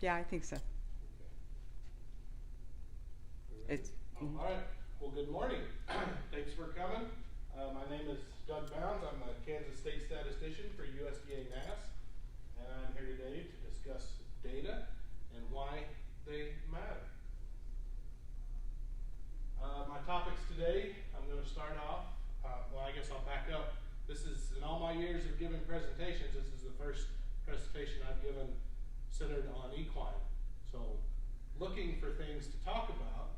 Yeah, I think so. It's All right. Well, good morning. Thanks for coming. My name is Doug Bounds. I'm a Kansas State statistician for USDA NASS, and I'm here today to discuss data and why they matter. My topics today, I'm going to start off, well, I guess I'll back up. This is, in all my years of giving presentations, this is the first presentation I've given centered on equine. So looking for things to talk about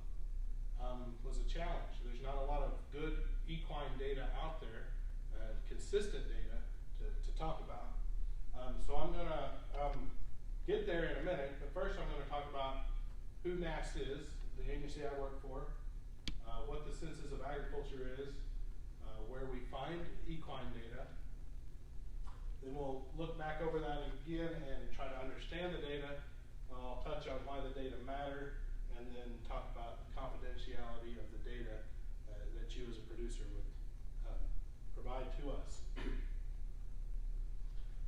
was a challenge. There's not a lot of good equine data out there, consistent data to talk about. So I'm going to get there in a minute, but first I'm going to talk about who NASS is, the agency I work for, what the Census of Agriculture is, where we find equine data. Then we'll look back over that again and try to understand the data. I'll touch on why the data matter, and then talk about the confidentiality of the data that you as a producer would provide to us.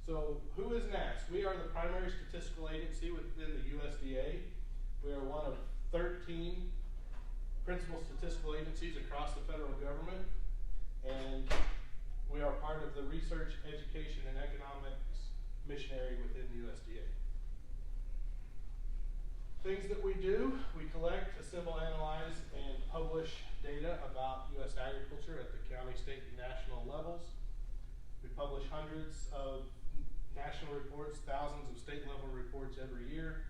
So who is NASS? We are the primary statistical agency within the USDA. We are one of 13 principal statistical agencies across the federal government, and we are part of the Research, Education, and Economics missionary within USDA. Things that we do: we collect, assemble, analyze, and publish data about U.S. agriculture at the county, state, and national levels. We publish hundreds of national reports, thousands of state-level reports every year.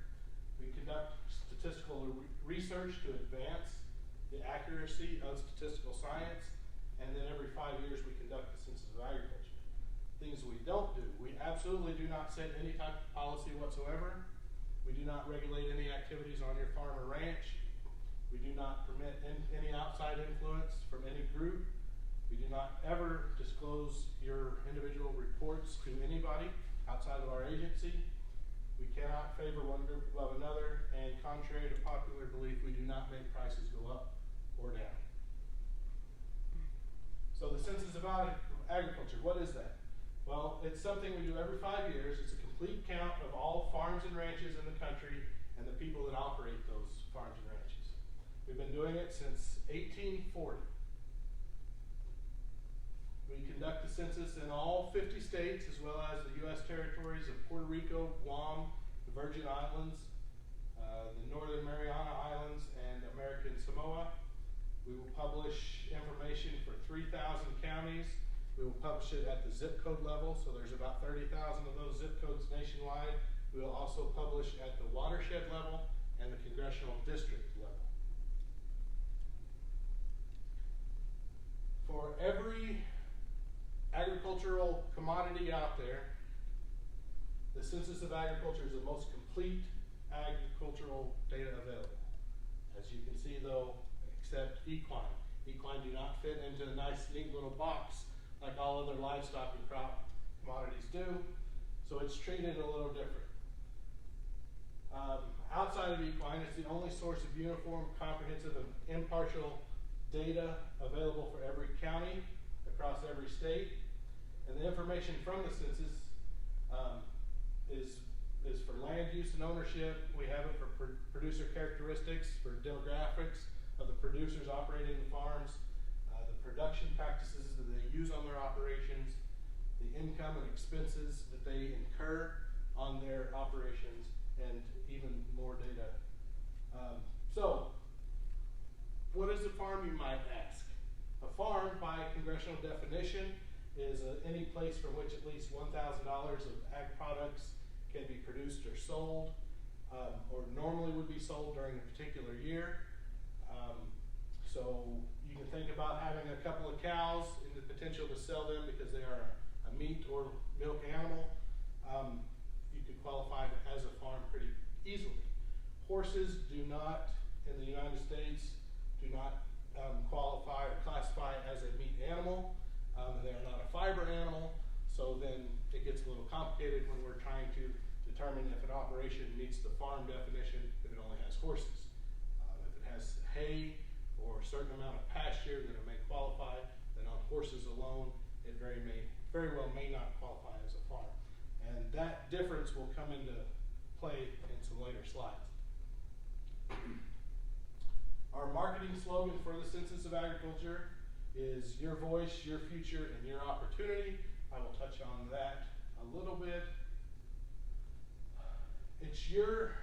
We conduct statistical research to advance the accuracy of statistical science, and then every 5 years we conduct the Census of Agriculture. Things we don't do: we absolutely do not set any type of policy whatsoever. We do not regulate any activities on your farm or ranch. We do not permit any outside influence from any group. We do not ever disclose your individual reports to anybody outside of our agency. We cannot favor one group above another, and contrary to popular belief, we do not make prices go up or down. So the Census of Agriculture, what is that? Well, it's something we do every 5 years. It's a complete count of all farms and ranches in the country and the people that operate those farms and ranches. We've been doing it since 1840. We conduct the census in all 50 states, as well as the U.S. territories of Puerto Rico, Guam, the Virgin Islands, the Northern Mariana Islands, and American Samoa. We will publish information for 3,000 counties. We will publish it at the zip code level, so there's about 30,000 of those zip codes nationwide. We will also publish at the watershed level and the congressional district level. For every agricultural commodity out there, the Census of Agriculture is the most complete agricultural data available. As you can see, though, except equine. Equine do not fit into a nice, neat little box like all other livestock and crop commodities do, so it's treated a little different. Outside of equine, it's the only source of uniform, comprehensive, and impartial data available for every county across every state. And the information from the census is for land use and ownership. We have it for producer characteristics, for demographics of the producers operating the farms, the production practices that they use on their operations, the income and expenses that they incur on their operations, and even more data. So, what is a farm, you might ask? A farm, by congressional definition, is any place from which at least $1,000 of ag products can be produced or sold, or normally would be sold during a particular year. So you can think about having a couple of cows and the potential to sell them because they are a meat or milk animal. You could qualify as a farm pretty easily. Horses do not, in the United States, do not qualify or classify as a meat animal. They are not a fiber animal, so then it gets a little complicated when we're trying to determine if an operation meets the farm definition if it only has horses. If it has hay or a certain amount of pasture, then it may qualify. Then on horses alone, it very well may not qualify as a farm. And that difference will come into play in some later slides. Our marketing slogan for the Census of Agriculture is your voice, your future, and your opportunity. I will touch on that a little bit. It's your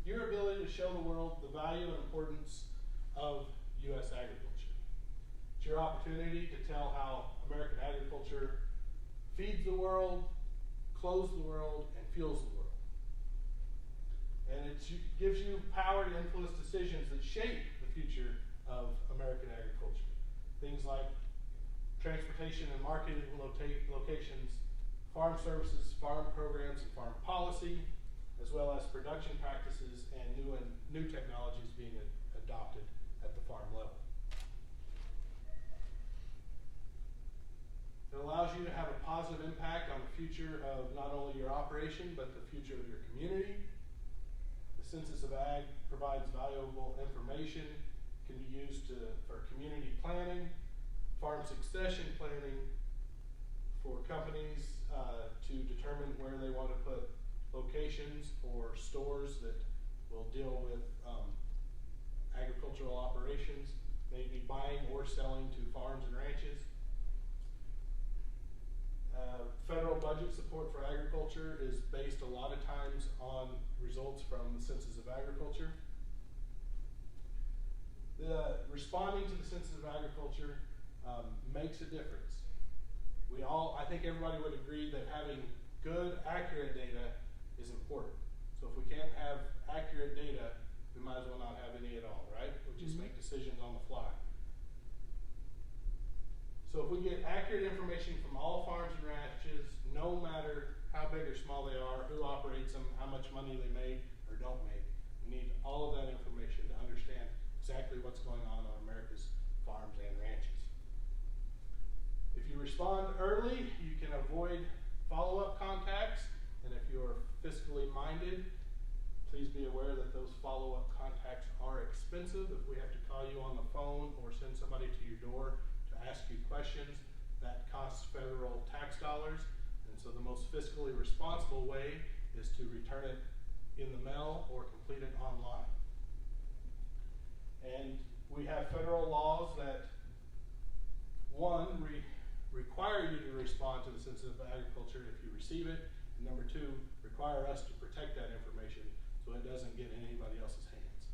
ability to show the world the value and importance of U.S. agriculture. It's your opportunity to tell how American agriculture feeds the world, clothes the world, and fuels the world. And it gives you power to influence decisions that shape the future of American agriculture. Things like transportation and marketing locations, farm services, farm programs, and farm policy, as well as production practices and new technologies being adopted at the farm level. It allows you to have a positive impact on the future of not only your operation, but the future of your community. The Census of Ag provides valuable information, can be used for community planning, farm succession planning, for companies to determine where they want to put locations or stores that will deal with agricultural operations, maybe buying or selling to farms and ranches. Federal budget support for agriculture is based a lot of times on results from the Census of Agriculture. Responding to the Census of Agriculture makes a difference. I think everybody would agree that having good, accurate data is important. So if we can't have accurate data, we might as well not have any at all, right? We'll just make decisions on the fly. So if we get accurate information from all farms and ranches, no matter how big or small they are, who operates them, how much money they make or don't make, we need all of that information to understand exactly what's going on America's farms and ranches. If you respond early, you can avoid follow-up contacts, and if you're fiscally minded, please be aware that those follow-up contacts are expensive. If we have to call you on the phone or send somebody to your door to ask you questions, that costs federal tax dollars, and so the most fiscally responsible way is to return it in the mail or complete it online. And we have federal laws that, one, require you to respond to the Census of Agriculture if you receive it, and number two, require us to protect that information so it doesn't get in anybody else's hands.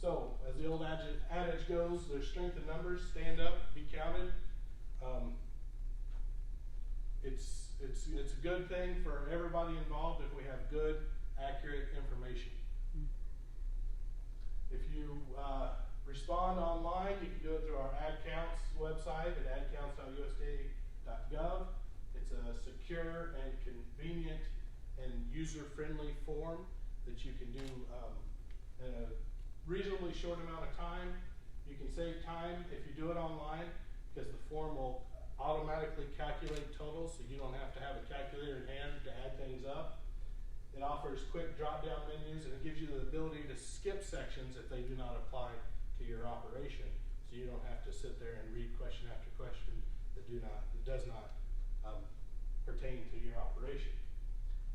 So, as the old adage goes, there's strength in numbers. Stand up, be counted. It's a good thing for everybody involved if we have good, accurate information. If you respond online, you can do it through our AdCounts website at adcounts.usda.gov. It's a secure and convenient and user-friendly form that you can do in a reasonably short amount of time. You can save time if you do it online because the form will automatically calculate totals, so you don't have to have a calculator in hand to add things up. It offers quick drop-down menus, and it gives you the ability to skip sections if they do not apply to your operation, so you don't have to sit there and read question after question that does not pertain to your operation.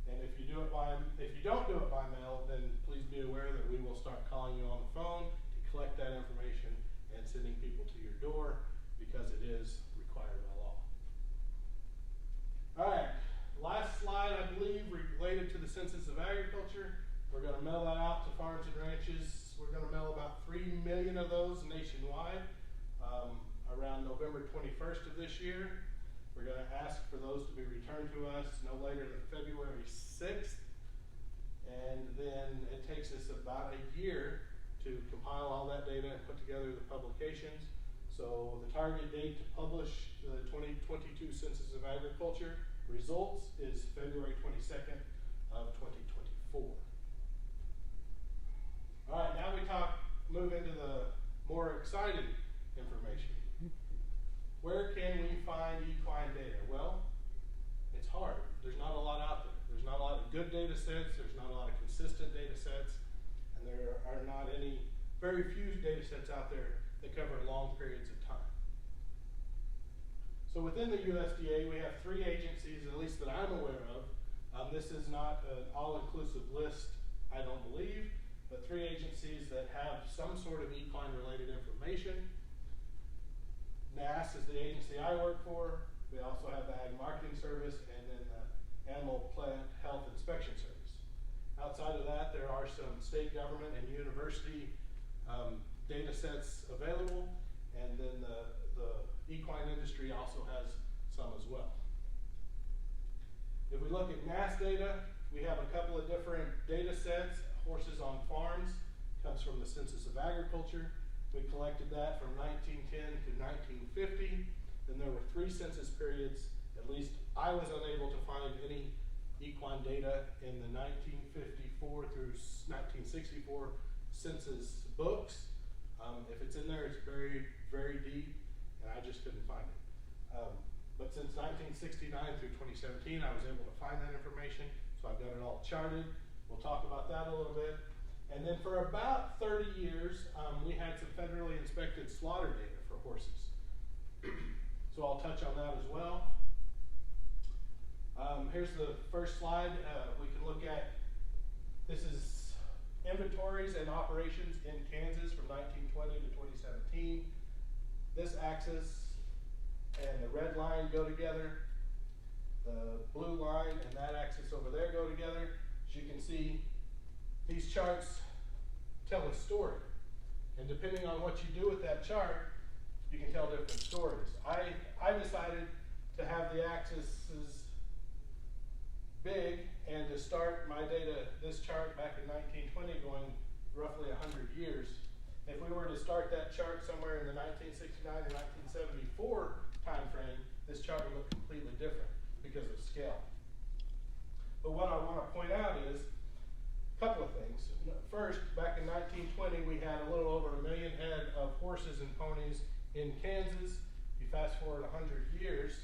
And if you don't do it by mail, then please be aware that we will start calling you on the phone to collect that information and sending people to your door because it is required by law. All right, last slide, I believe, related to the Census of Agriculture. We're going to mail that out to farms and ranches. We're going to mail about 3 million of those nationwide around November 21st of this year. We're going to ask for those to be returned to us no later than February 6th. And then it takes us about a year to compile all that data and put together the publications. So the target date to publish the 2022 Census of Agriculture results is February 22nd of 2024. All right, now we move into the more exciting information. Where can we find equine data? Well, it's hard. There's not a lot out there. There's not a lot of good data sets. There's not a lot of consistent data sets. And there are very few data sets out there that cover long periods of time. So within the USDA, we have 3 agencies, at least that I'm aware of, This is not an all-inclusive list, I don't believe, but 3 agencies that have some sort of equine-related information. NASS is the agency I work for. We also have the Ag Marketing Service and then the Animal Plant Health Inspection Service. Outside of that, there are some state government and university data sets available, and then the equine industry also has some as well. If we look at NASS data, we have a couple of different data sets. Horses on farms comes from the Census of Agriculture. We collected that from 1910 to 1950. Then there were 3 census periods. At least I was unable to find any equine data in the 1954 through 1964 census books. If it's in there, it's very, very deep, and I just couldn't find it. But since 1969 through 2017, I was able to find that information, so I've got it all charted. We'll talk about that a little bit. And then for about 30 years, we had some federally inspected slaughter data for horses. So I'll touch on that as well. Here's the first slide. We can look at, this is inventories and operations in Kansas from 1920 to 2017. This axis and the red line go together. The blue line and that axis over there go together. As you can see, these charts tell a story. And depending on what you do with that chart, you can tell different stories. I decided to have the axes big and to start my data, this chart back in 1920 going roughly 100 years. If we were to start that chart somewhere in the 1969 to 1974 time frame, this chart would look completely different because of scale. But what I want to point out is a couple of things. First, back in 1920, we had a little over 1 million head of horses and ponies in Kansas. You fast forward 100 years,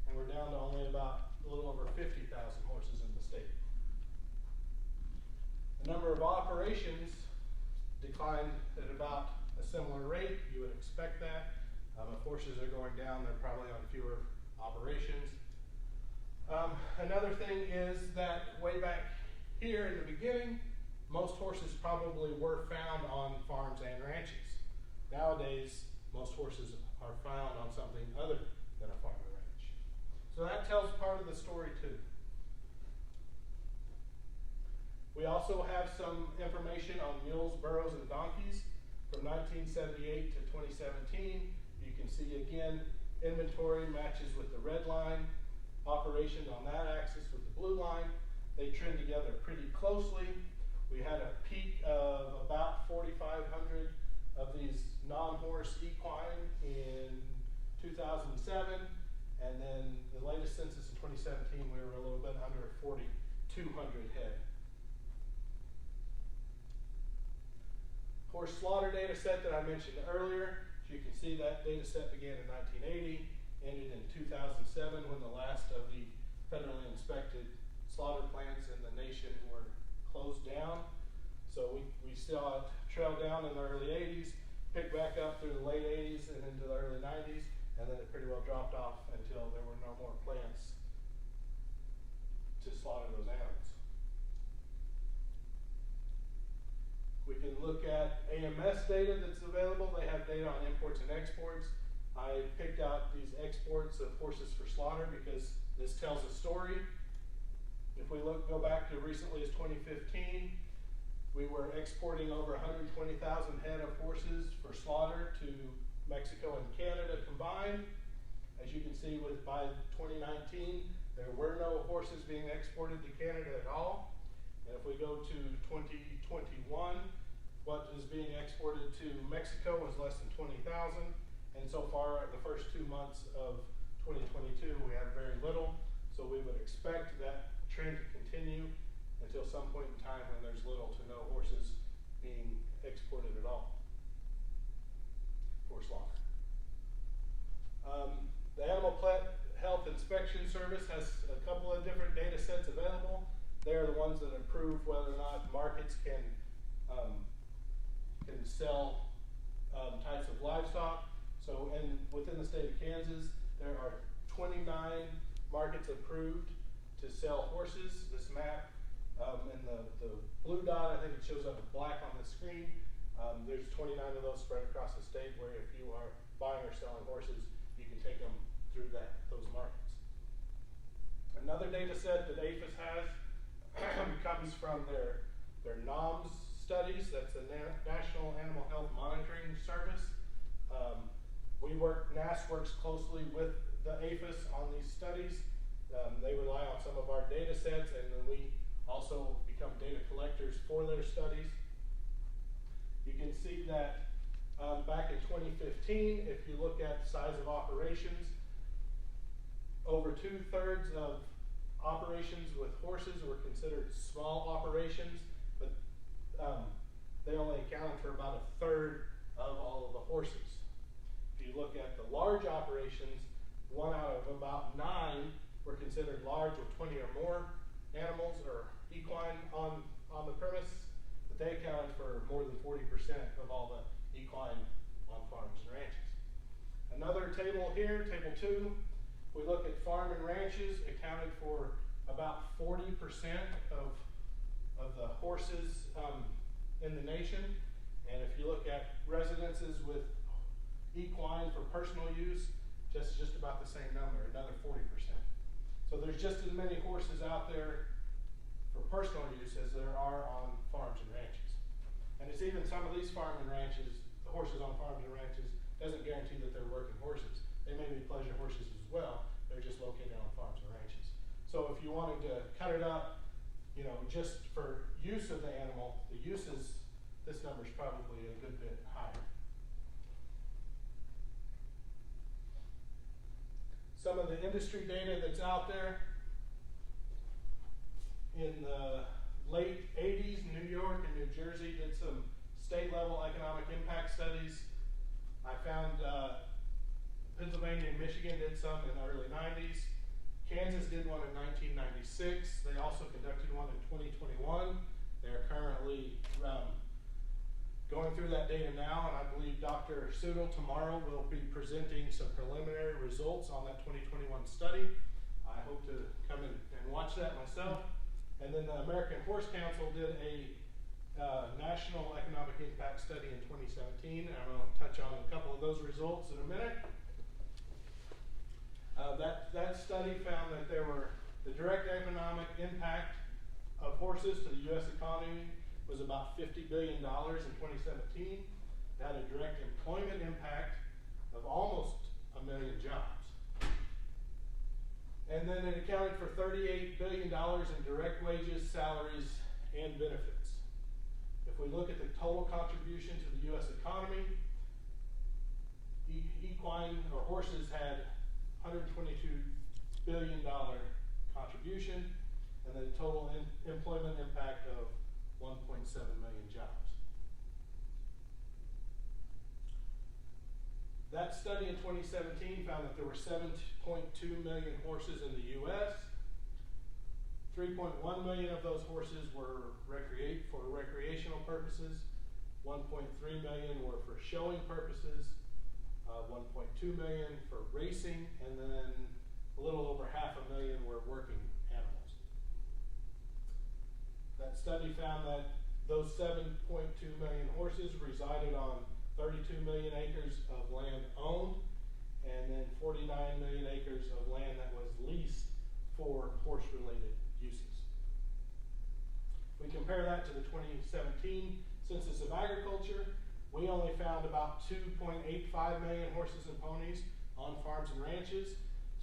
and we're down to only about a little over 50,000 horses in the state. The number of operations declined at about a similar rate. You would expect that. If horses are going down, they're probably on fewer operations. Another thing is that way back here in the beginning, most horses probably were found on farms and ranches. Nowadays, most horses are found on something other than a farm and ranch. So that tells part of the story too. We also have some information on mules, burros, and donkeys from 1978 to 2017. You can see again, inventory matches with the red line, operations on that axis with the blue line. They trend together pretty closely. We had a peak of about 4,500 of these non-horse equine in 2007, and then the latest census in 2017, we were a little bit under 4,200 head. Horse slaughter data set that I mentioned earlier. As you can see, that data set began in 1980, ended in 2007 when the last of the federally inspected slaughter plants in the nation were closed down. So we saw it trail down in the early 80s, pick back up through the late 80s and into the early 90s, and then it pretty well dropped off until there were no more plants to slaughter those animals. We can look at AMS data that's available. They have data on imports and exports. I picked out these exports of horses for slaughter because this tells a story. If we go back to recently as 2015, we were exporting over 120,000 head of horses for slaughter to Mexico and Canada combined. As you can see, by 2019, there were no horses being exported to Canada at all. And if we go to 2021, what is being exported to Mexico is less than 20,000. And so far, the first 2 months of 2022, we had very little. So we would expect that trend to continue until some point in time when there's little to no horses being exported at all for slaughter. The Animal Plant Health Inspection Service has a couple of different data sets available. They're the ones that approve whether or not markets can sell types of livestock. So within the state of Kansas, there are 29 markets approved to sell horses. This map, and the blue dot, I think it shows up in black on the screen. There's 29 of those spread across the state where if you are buying or selling horses, you can take them through those markets. Another data set that Equifest has comes from their NAMS studies. That's the National Animal Health Monitoring Service. NAS works closely with the Equifest on these studies. They rely on some of our data sets, and then we also become data collectors for their studies. You can see that back in 2015, if you look at size of operations, over 2/3 of operations with horses were considered small operations, but they only accounted for about 1/3 of all of the horses. If you look at the large operations, 1 out of about 9 were considered large with 20 or more animals or equine on the premise, but they accounted for more than 40% of all the equine on farms and ranches. Another table here, table 2, we look at farm and ranches, accounted for about 40% of the horses in the nation. And if you look at residences with equine for personal use, just about the same number, another 40%. So there's just as many horses out there for personal use as there are on farms and ranches. And it's even some of these farm and ranches, the horses on farms and ranches, doesn't guarantee that they're working horses. They may be pleasure horses as well, they're just located on farms and ranches. So if you wanted to cut it up, just for use of the animal, the uses, this number is probably a good bit higher. Some of the industry data that's out there. In the late 80s, New York and New Jersey did some state-level economic impact studies. I found Pennsylvania and Michigan did some in the early 90s. Kansas did one in 1996. They also conducted one in 2021. They're currently going through that data now, and I believe Dr. Sudel tomorrow will be presenting some preliminary results on that 2021 study. I hope to come in and watch that myself. And then the American Horse Council did a national economic impact study in 2017. And I'm going to touch on a couple of those results in a minute. That study found that the direct economic impact of horses to the U.S. economy was about $50 billion in 2017. It had a direct employment impact of almost 1 million jobs. And then it accounted for $38 billion in direct wages, salaries, and benefits. If we look at the total contribution to the U.S. economy, equine or horses had $122 billion contribution, and the total employment impact of 1.7 million jobs. That study in 2017 found that there were 7.2 million horses in the U.S. 3.1 million of those horses were for recreational purposes. 1.3 million were for showing purposes. 1.2 million for racing, and then a little over 500,000 were working animals. That study found that those 7.2 million horses resided on 32 million acres of land owned, and then 49 million acres of land that was leased for horse-related uses. If we compare that to the 2017 Census of Agriculture, we only found about 2.85 million horses and ponies on farms and ranches.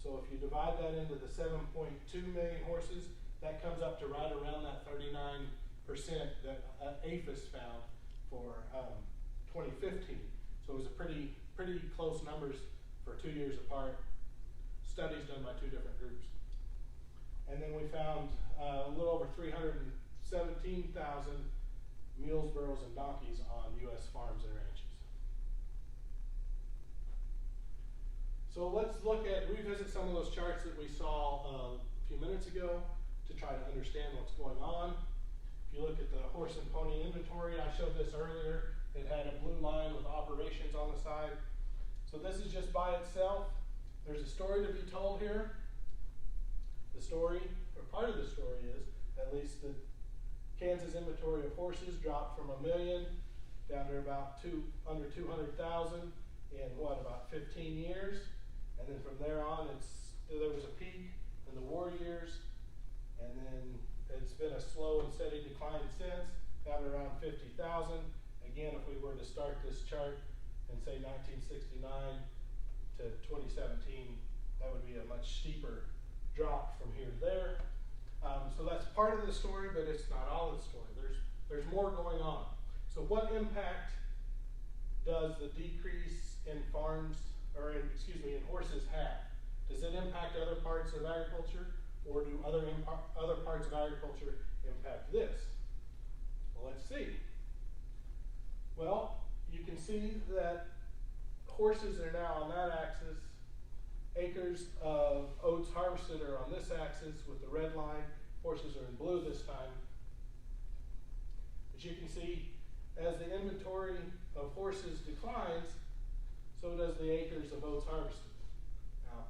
So if you divide that into the 7.2 million horses, that comes up to right around that 39% that Equifest found for 2015. So it was a pretty close numbers for 2 years apart. Studies done by 2 different groups. And then we found a little over 317,000 mules, burros, and donkeys on U.S. farms and ranches. So let's revisit some of those charts that we saw a few minutes ago to try to understand what's going on. If you look at the horse and pony inventory, I showed this earlier. It had a blue line with operations on the side. So this is just by itself. There's a story to be told here. The story, or at least the Kansas inventory of horses dropped from 1 million down to about under 200,000 in about 15 years. And then from there on, there was a peak in the war years, and then it's been a slow and steady decline since, down to around 50,000. Again, if we were to start this chart and say 1969 to 2017, that would be a much steeper drop from here to there. So that's part of the story, but it's not all of the story. There's more going on. So what impact does the decrease in in horses have? Does it impact other parts of agriculture, or do other parts of agriculture impact this? Well, let's see. Well, you can see that horses are now on that axis. Acres of oats harvested are on this axis with the red line. Horses are in blue this time. As you can see, as the inventory of horses declines, so does the acres of oats harvested. Now,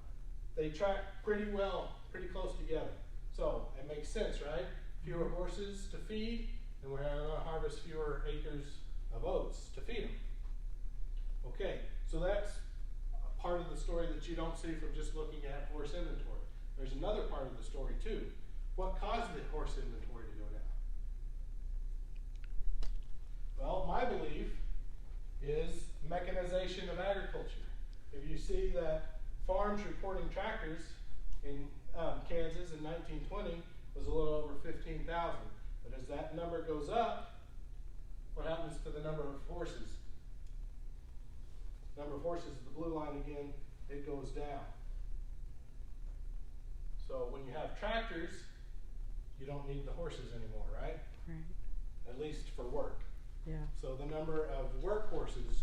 they track pretty well, pretty close together. So it makes sense, right? Fewer horses to feed, and we're going to harvest fewer acres of oats to feed them. Okay, so that's a part of the story that you don't see from just looking at horse inventory. There's another part of the story too. What caused the horse inventory to go down? Well, my belief is mechanization of agriculture. If you see that farms reporting tractors in Kansas in 1920 was a little over 15,000. But as that number goes up, what happens to the number of horses? Number of horses, the blue line again, it goes down. So when you have tractors, you don't need the horses anymore, right? Right. At least for work. Yeah. So the number of work horses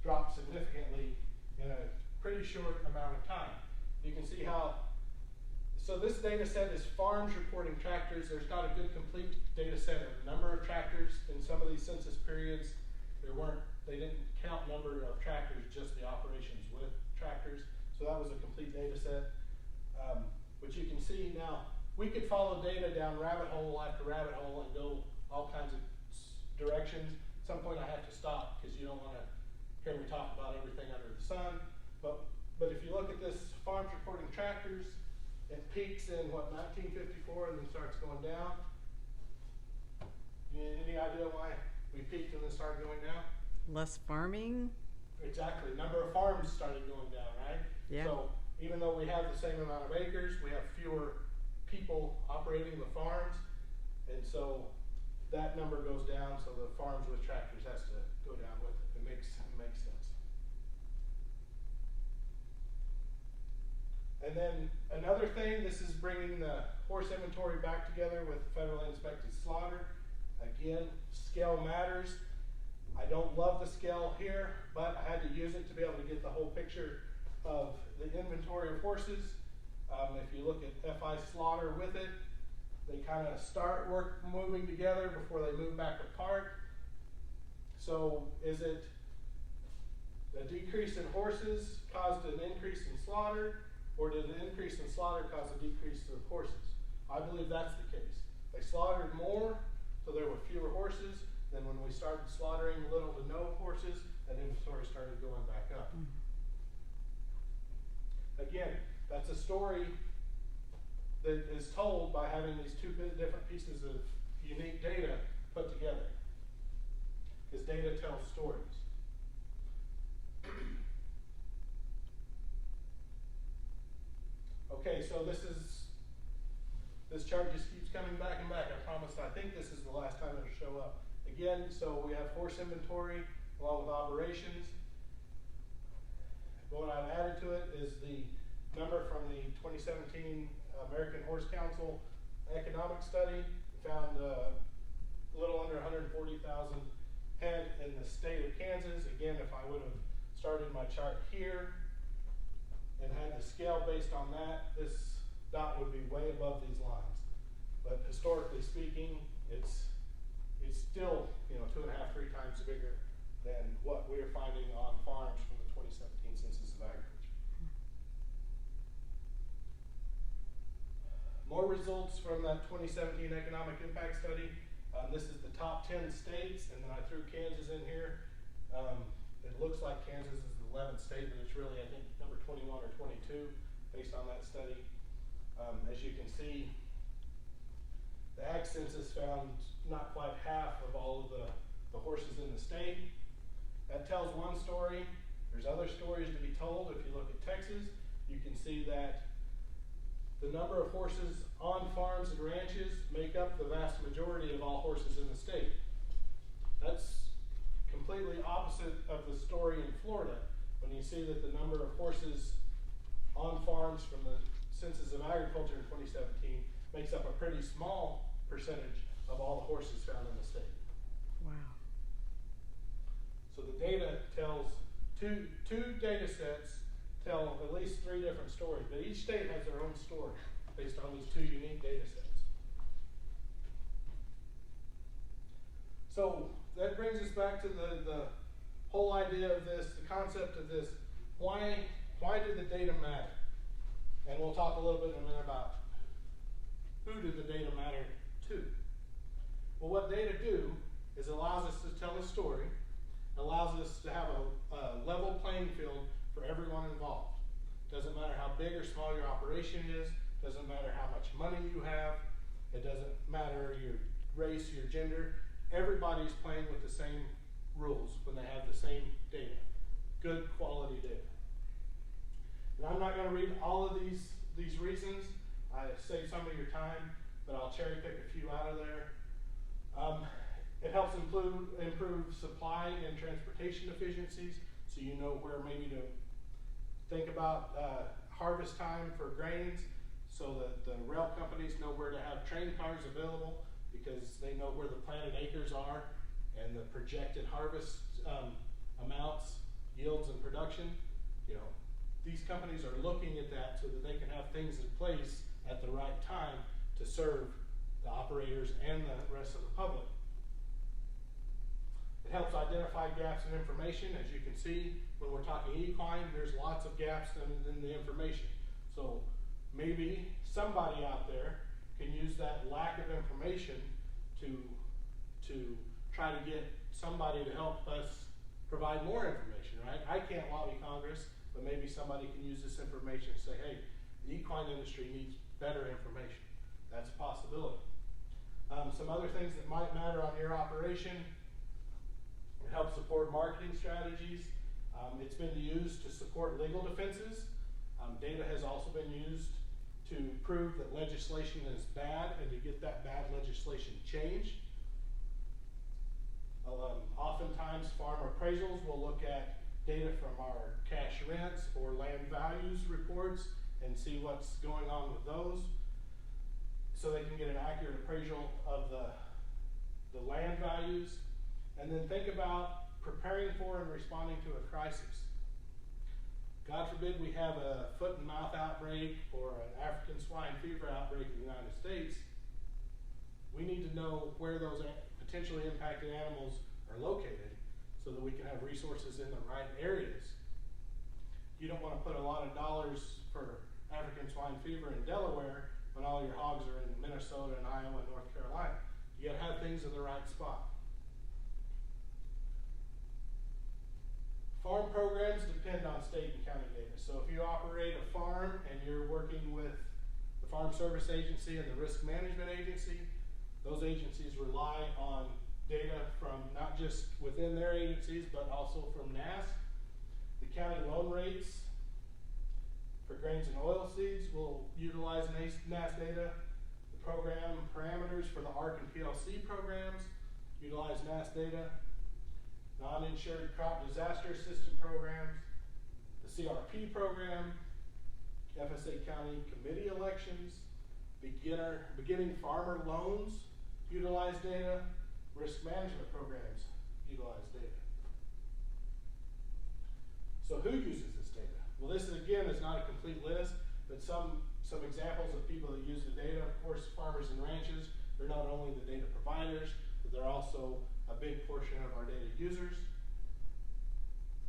dropped significantly in a pretty short amount of time. You can see how, so this data set is farms reporting tractors. There's not a good complete data set of number of tractors in some of these census periods. They didn't count number of tractors, just the operations with tractors. So that was a complete data set. But you can see now, we could follow data down rabbit hole after rabbit hole and go all kinds of directions. At some point I have to stop because you don't want to hear me talk about everything under the sun. But if you look at this farms reporting tractors, it peaks in 1954 and then starts going down. Any idea why we peaked and then started going down? Less farming? Exactly. Number of farms started going down, right? Yeah. So even though we have the same amount of acres, we have fewer people operating the farms. And so that number goes down, so the farms with tractors has to go down with it. It makes sense. And then another thing, this is bringing the horse inventory back together with federally inspected slaughter. Again, scale matters. I don't love the scale here, but I had to use it to be able to get the whole picture of the inventory of horses. If you look at FI slaughter with it, they kind of start moving together before they move back apart. So is it the decrease in horses caused an increase in slaughter, or did the increase in slaughter cause a decrease of horses? I believe that's the case. They slaughtered more, so there were fewer horses. Then when we started slaughtering little to no horses, that inventory started going back up. Mm-hmm. Again, that's a story that is told by having these two different pieces of unique data put together. Because data tells stories. Okay, so this chart just keeps coming back and back. I promise, I think this is the last time it'll show up. Again, so we have horse inventory along with operations. What I've added to it is the number from the 2017 American Horse Council economic study. We found a little under 140,000 head in the state of Kansas. Again, if I would have started my chart here and had the scale based on that, this dot would be way above these lines. But historically speaking, it's still 2.5, 3 times bigger than what we're finding on farms from the 2017 Census of Agriculture. More results from that 2017 economic impact study. This is the top 10 states, and then I threw Kansas in here. It looks like Kansas is the 11th state, but it's really, I think, number 21 or 22 based on that study. As you can see, the ag census found not quite half of all of the horses in the state. That tells one story. There's other stories to be told. If you look at Texas, you can see that the number of horses on farms and ranches make up the vast majority of all horses in the state. That's completely opposite of the story in Florida, when you see that the number of horses on farms from the Census of Agriculture in 2017 makes up a pretty small percentage of all the horses found in the state. Wow. So the data tells, two data sets tell at least 3 different stories, but each state has their own story based on these 2 unique data sets. So that brings us back to the whole idea of this, the concept of this. Why did the data matter? And we'll talk a little bit in a minute about who did the data matter to. Well, what data do is allows us to tell a story, allows us to have a level playing field for everyone involved. Doesn't matter how big or small your operation is, doesn't matter how much money you have, it doesn't matter your race, your gender. Everybody's playing with the same rules when they have the same data. Good quality data. And I'm not going to read all of these reasons. I saved some of your time, but I'll cherry pick a few out of there. It helps improve supply and transportation efficiencies, so you know where maybe to think about harvest time for grains, so that the rail companies know where to have train cars available, because they know where the planted acres are and the projected harvest amounts, yields, and production. You know, these companies are looking at that so that they can have things in place at the right time to serve the operators and the rest of the public. It helps identify gaps in information. As you can see, when we're talking equine, there's lots of gaps in the information. So maybe somebody out there can use that lack of information to try to get somebody to help us provide more information, right? I can't lobby Congress, but maybe somebody can use this information and say, hey, the equine industry needs better information. That's a possibility. Some other things that might matter on your operation: it helps support marketing strategies. It's been used to support legal defenses. Data has also been used to prove that legislation is bad and to get that bad legislation changed. Oftentimes farm appraisals will look at data from our cash rents or land values reports and see what's going on with those, so they can get an accurate appraisal of the land values. And then think about preparing for and responding to a crisis. God forbid we have a foot and mouth outbreak or an African swine fever outbreak in the United States. We need to know where those potentially impacted animals are located so that we can have resources in the right areas. You don't want to put a lot of dollars for African swine fever in Delaware when all your hogs are in Minnesota and Iowa and North Carolina. You got to have things in the right spot. Farm programs depend on state and county data. So if you operate a farm and you're working with the Farm Service Agency and the Risk Management Agency, those agencies rely on data from not just within their agencies, but also from NASS. The county loan rates for grains and oilseeds will utilize NASS data. The program parameters for the ARC and PLC programs utilize NASS data. Non-insured crop disaster assistance programs, the CRP program, FSA county committee elections, beginning farmer loans utilize data, risk management programs utilize data. So who uses this data? Well, this again is not a complete list, but some examples of people that use the data. Of course, farmers and ranches, they're not only the data providers, but they're also a big portion of our data users.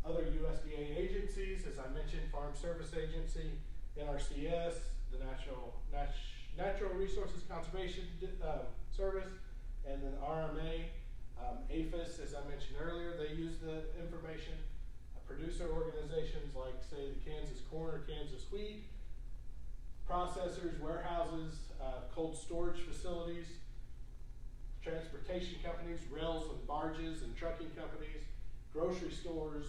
Other USDA agencies, as I mentioned, Farm Service Agency, NRCS, the Natural Resources Conservation Service, and then RMA, APHIS, as I mentioned earlier, they use the information. Producer organizations like, say, the Kansas Corn or Kansas Wheat, processors, warehouses, cold storage facilities, transportation companies, rails and barges and trucking companies, grocery stores,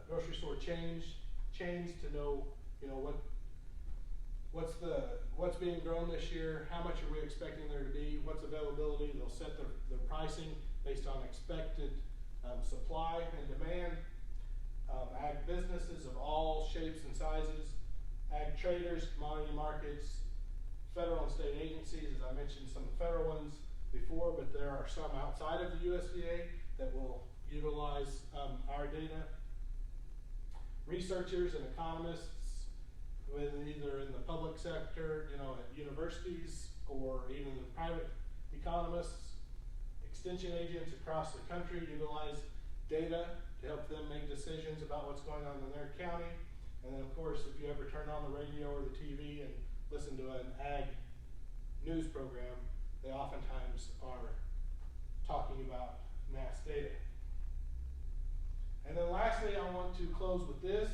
grocery store chains to know, what's being grown this year, how much are we expecting there to be, what's availability. They'll set their pricing based on expected supply and demand. Ag businesses of all shapes and sizes, ag traders, commodity markets, federal and state agencies, as I mentioned some federal ones before, but there are some outside of the USDA that will utilize our data. Researchers and economists, either in the public sector, at universities, or even the private economists. Extension agents across the country utilize data to help them make decisions about what's going on in their county. And then, of course, if you ever turn on the radio or the TV and listen to an ag news program, they oftentimes are talking about mass data. And then lastly, I want to close with this: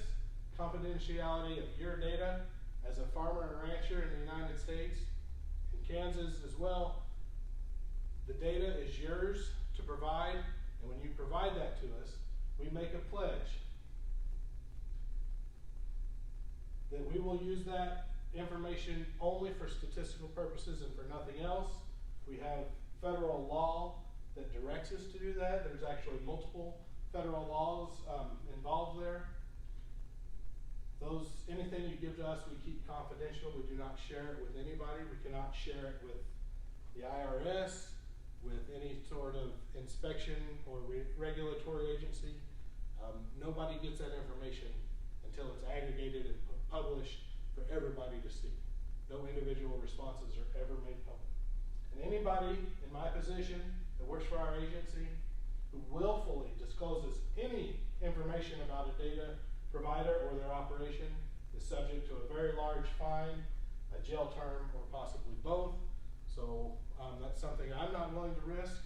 confidentiality of your data as a farmer and rancher in the United States, in Kansas as well. The data is yours to provide, and when you provide that to us, we make a pledge that we will use that information only for statistical purposes and for nothing else. We have federal law that directs us to do that. There's actually multiple federal laws involved there. Anything you give to us, we keep confidential. We do not share it with anybody. We cannot share it with the IRS, with any sort of inspection or regulatory agency. Nobody gets that information until it's aggregated and published for everybody to see. No individual responses are ever made public. And anybody in my position that works for our agency who willfully discloses any information about a data provider or their operation is subject to a very large fine, a jail term, or possibly both. So that's something I'm not willing to risk.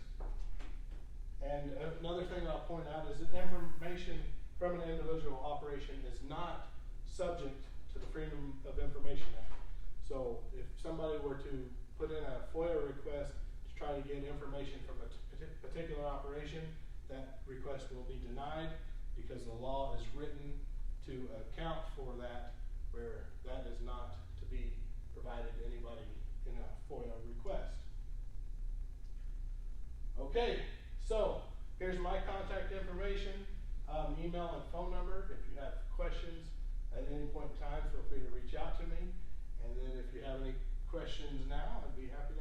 And another thing I'll point out is that information from an individual operation is not subject to the Freedom of Information Act. So if somebody were to put in a FOIA request to try to get information from a particular operation, that request will be denied because the law is written to account for that, where that is not to be provided to anybody in a FOIA request. Okay, so here's my contact information, email and phone number. If you have questions at any point in time, feel free to reach out to me. And then if you have any questions now, I'd be happy